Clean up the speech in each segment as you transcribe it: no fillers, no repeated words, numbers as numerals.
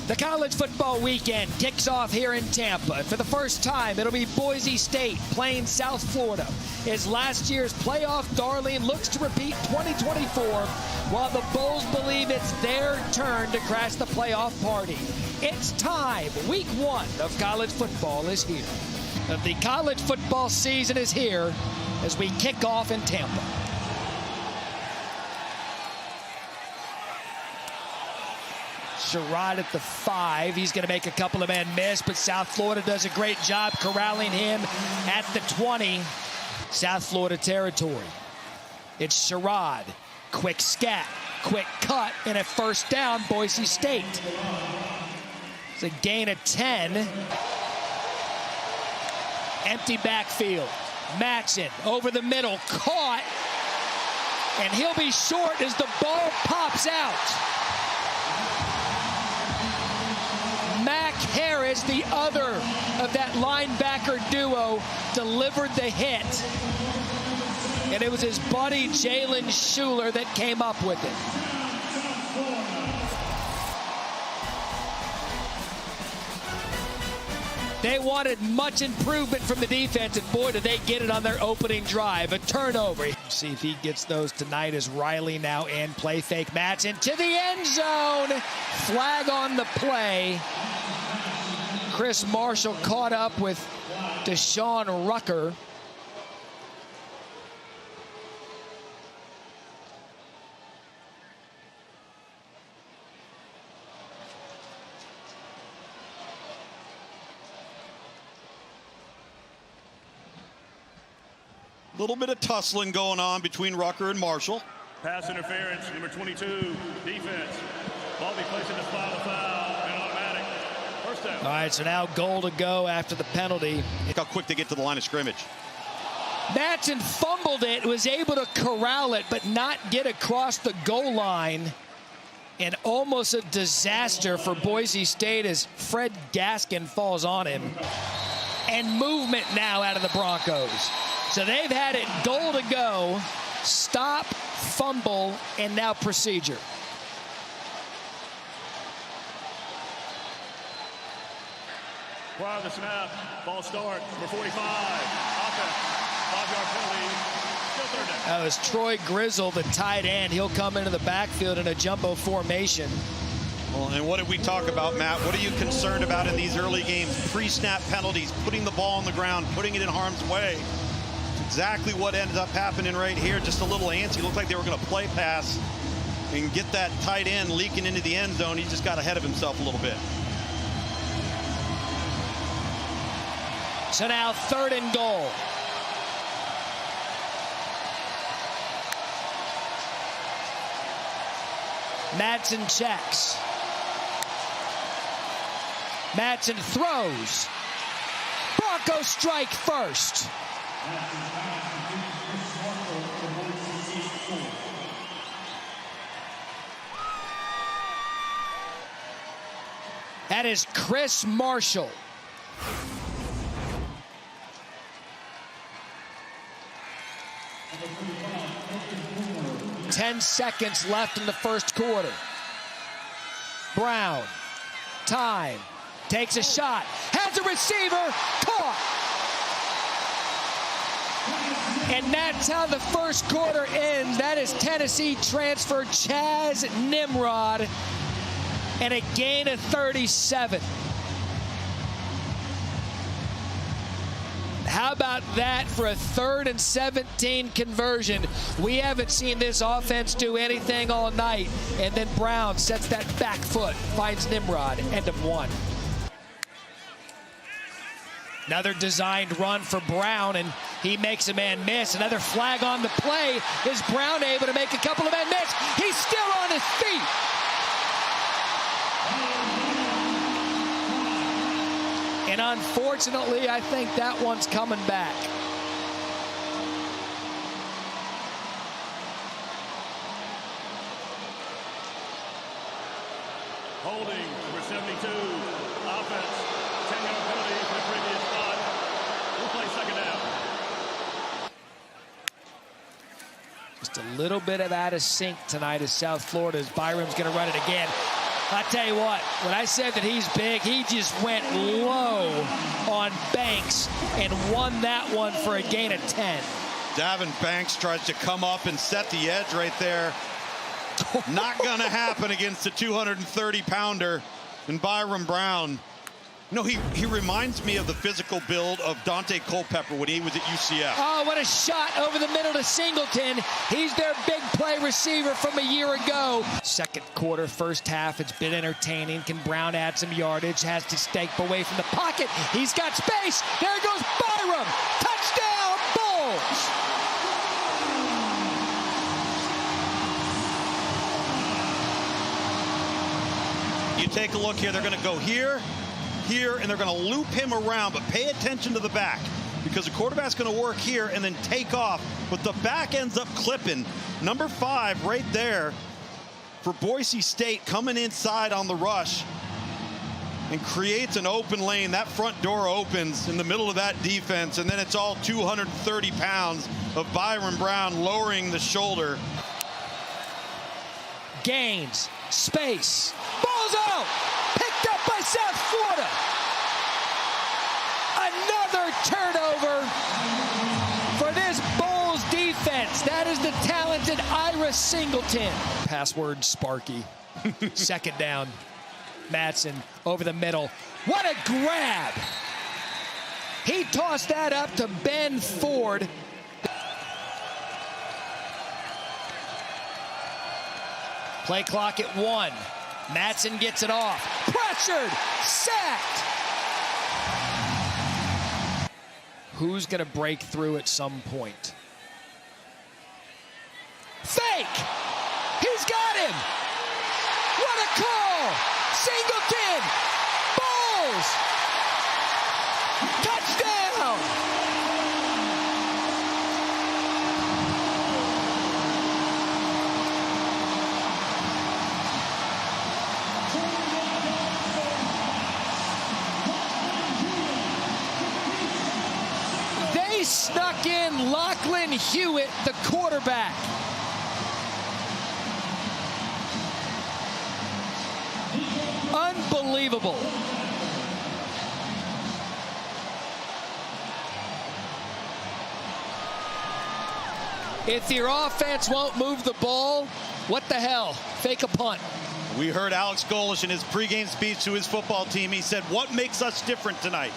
The college football weekend kicks off here in Tampa. For the first time, it'll be Boise State playing South Florida as last year's playoff darling looks to repeat 2024, while the Bulls believe it's their turn to crash the playoff party. It's time. Week one of college football is here. The college football season is here as we kick off in Tampa. Sherrod at the 5. He's going to make a couple of men miss, but South Florida does a great job corralling him at the 20. South Florida territory. It's Sherrod. Quick scat, quick cut, and a first down, Boise State. It's a gain of 10. Empty backfield. Matson over the middle, caught, and he'll be short as the ball pops out. Mac Harris, the other of that linebacker duo, delivered the hit. And it was his buddy Jalen Schuler that came up with it. They wanted much improvement from the defense, and boy, did they get it on their opening drive. A turnover. See if he gets those tonight as Riley now in play. Fake Matson to the end zone. Flag on the play. Chris Marshall caught up with Deshaun Rucker. A little bit of tussling going on between Rucker and Marshall. Pass interference, number 22, defense. Ball be placed in the spot of foul and automatic. First down. All right, so now goal to go after the penalty. Look how quick they get to the line of scrimmage. Matson fumbled it, was able to corral it, but not get across the goal line. And almost a disaster for Boise State as Fred Gaskin falls on him. And movement now out of the Broncos. So they've had it goal to go, stop, fumble, and now procedure. Prior to the snap, ball start, number 45. Offense, 5-yard penalty, still third down. That was Troy Grizzle, the tight end. He'll come into the backfield in a jumbo formation. Well, and what did we talk about, Matt? What are you concerned about in these early games? Pre-snap penalties, putting the ball on the ground, putting it in harm's way. Exactly what ended up happening right here. Just a little antsy. Looked like they were going to play pass and get that tight end leaking into the end zone. He just got ahead of himself a little bit. So now 3rd and goal. Matson checks. Matson throws. Broncos strike first. That is Chris Marshall. Ten seconds left in the first quarter. Brown, time, takes a shot, has a receiver, caught. And that's how the first quarter ends. That is Tennessee transfer Chaz Nimrod. And a gain of 37. How about that for a 3rd and 17 conversion? We haven't seen this offense do anything all night. And then Brown sets that back foot, finds Nimrod, end of 1. Another designed run for Brown, and he makes a man miss. Another flag on the play. Is Brown able to make a couple of men miss? He's still on his feet. And unfortunately, I think that one's coming back. Holding, number 72, offense, 10-yard penalty for the previous spot. We'll play second down. Just a little bit of out of sync tonight as South Florida's Byram's going to run it again. I tell you what, when I said that he's big, he just went low on Banks and won that one for a gain of 10. Davin Banks tries to come up and set the edge right there. Not going to happen against a 230-pounder and Byron Brown. No, he reminds me of the physical build of Dante Culpepper when he was at UCF. Oh, what a shot over the middle to Singleton. He's their big play receiver from a year ago. Second quarter, first half, it's been entertaining. Can Brown add some yardage? Has to stake away from the pocket. He's got space. There goes Byram. Touchdown, Bulls. You take a look here. They're going to go here, and they're going to loop him around, but pay attention to the back because the quarterback's going to work here and then take off, but the back ends up clipping. Number 5 right there for Boise State coming inside on the rush and creates an open lane. That front door opens in the middle of that defense, and then it's all 230 pounds of Byron Brown lowering the shoulder. Gains, space, balls out, picked up by South Florida. Another turnover for this Bulls defense. That is the talented Ira Singleton. Password Sparky. Second down. Madsen over the middle. What a grab. He tossed that up to Ben Ford. Play clock at 1. Madsen gets it off. Pressured. Sacked. Who's going to break through at some point? Fake. He's got him. What a call. Singleton. Bulls. Touchdown. Snuck in Lachlan Hewitt, the quarterback. Unbelievable. If your offense won't move the ball, what the hell? Fake a punt. We heard Alex Golesh in his pregame speech to his football team. He said, "What makes us different tonight?"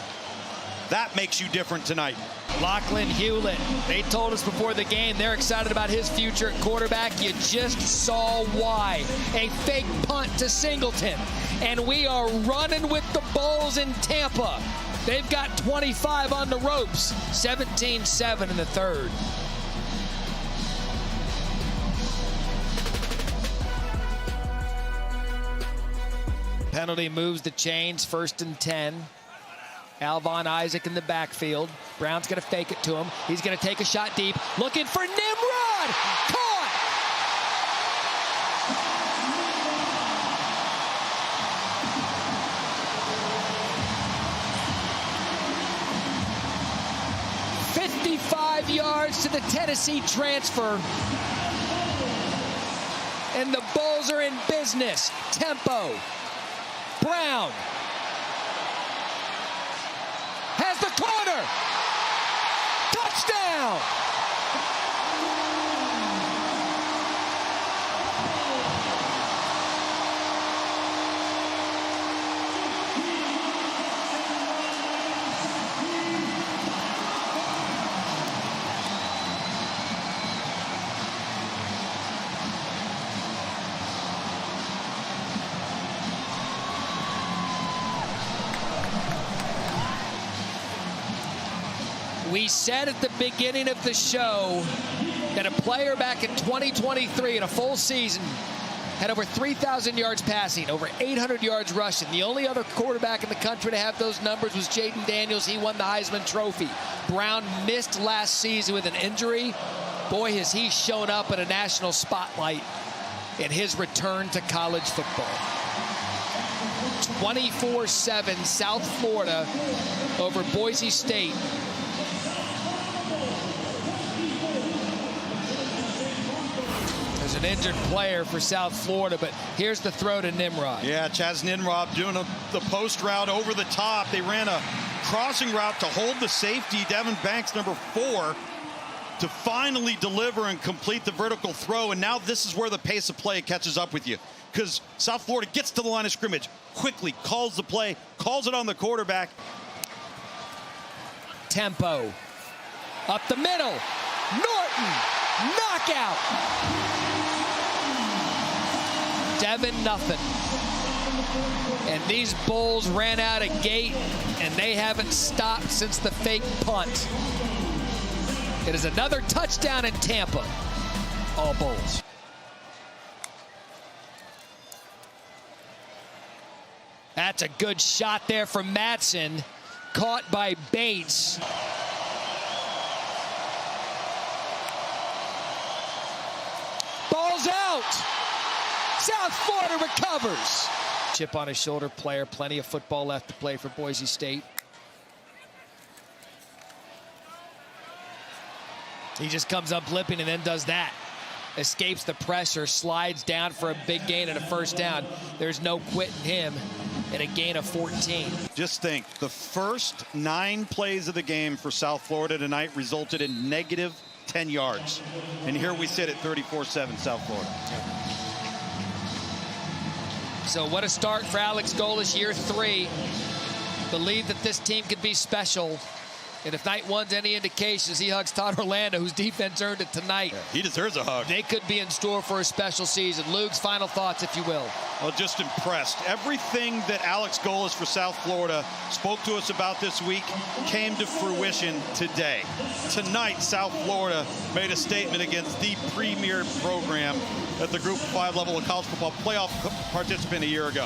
That makes you different tonight. Lachlan Hewitt, they told us before the game they're excited about his future at quarterback. You just saw why. A fake punt to Singleton. And we are running with the Bulls in Tampa. They've got 25 on the ropes. 17-7 in the third. Penalty moves the chains, 1st and 10. Alvon Isaac in the backfield. Brown's going to fake it to him. He's going to take a shot deep. Looking for Nimrod. Caught. "55 yards to the Tennessee transfer. And the Bulls are in business. Tempo. Brown. Has the corner. Touchdown. We said at the beginning of the show that a player back in 2023 in a full season had over 3,000 yards passing, over 800 yards rushing. The only other quarterback in the country to have those numbers was Jaden Daniels. He won the Heisman Trophy. Brown missed last season with an injury. Boy, has he shown up in a national spotlight in his return to college football. 24-7 South Florida over Boise State. There's an injured player for South Florida, but here's the throw to Nimrod. Yeah, Chaz Nimrod doing the post route over the top. They ran a crossing route to hold the safety, Devin Banks, number 4, to finally deliver and complete the vertical throw. And now this is where the pace of play catches up with you, because South Florida gets to the line of scrimmage quickly, calls the play, calls it on the quarterback. Tempo. Up the middle. Norton. Knockout. Devin nothing. And these Bulls ran out of gate, and they haven't stopped since the fake punt. It is another touchdown in Tampa. All Bulls. That's a good shot there from Matson. Caught by Bates. Ball's out. South Florida recovers. Chip on his shoulder player. Plenty of football left to play for Boise State. He just comes up limping and then does that. Escapes the pressure, slides down for a big gain and a first down. There's no quitting him, and a gain of 14. Just think, the first 9 plays of the game for South Florida tonight resulted in negative 10 yards. And here we sit at 34-7 South Florida. So what a start for Alex Golesh, year 3. Believe that this team could be special. And if night one's any indications, he hugs Todd Orlando, whose defense earned it tonight. Yeah, he deserves a hug. They could be in store for a special season. Luke's final thoughts, if you will. Well, just impressed. Everything that Alex Golesh for South Florida spoke to us about this week came to fruition today. Tonight, South Florida made a statement against the premier program at the Group of 5 level of college football playoff participant a year ago.